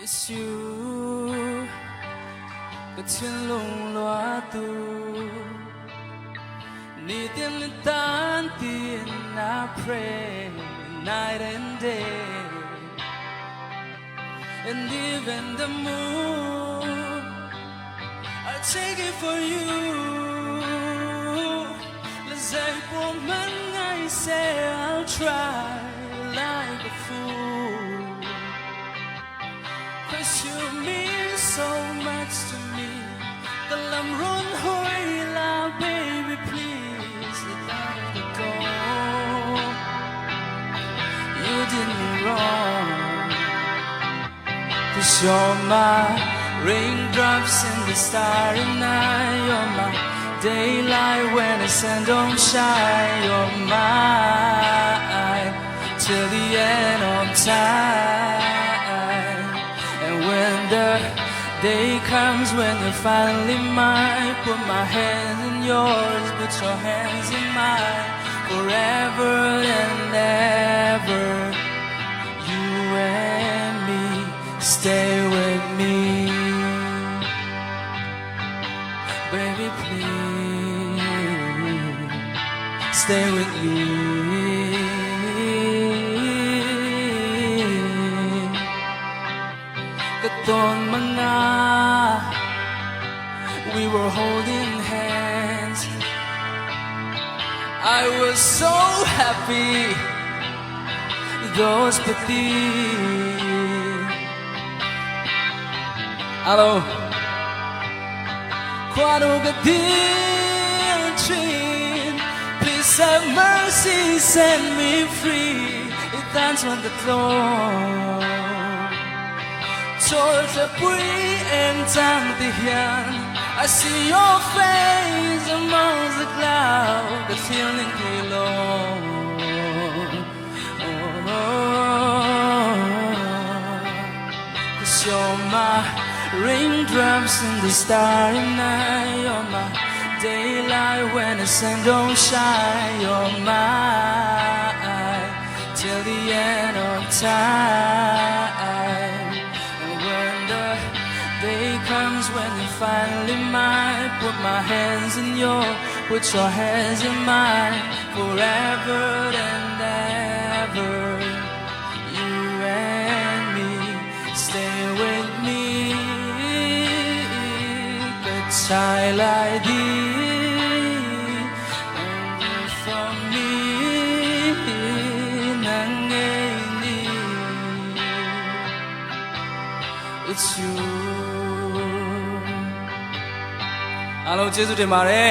It's you, cái thiên lùng loa tu, ni tiền lên tan tiền I pray night and day, and even the moon, I take it for you. Let's say woman, I say I'll try like a fool. 'Cause you mean so much to me. The lam run hoi la, baby, please let out the door. You did me wrong. 'Cause you're my raindrops in the starry night. You're my daylight when the sun don't shine. You're mine till the end of time. And when the day comes when you're finally mine, put my hands in yours, put your hands in mine, forever and ever. You and me, stay with me, baby, please stay with me. Katon mga, we were holding hands. I was so happy, those pati. Hello. Quando gadin, please have mercy, set me free. It dance on the floor. Torture free and time to hear. I see your face among the clouds, the feeling below. Cause you're my raindrops in the starry night. You're my daylight when the sun don't shine. You're mine till the end of time. Day comes when you finally mine, put my hands in yours, put your hands in mine, forever and ever. You and me, stay with me. Good child like thee, only for me. Ngei, it's you. အားလုံးကျေးဇူးတင်ပါတယ်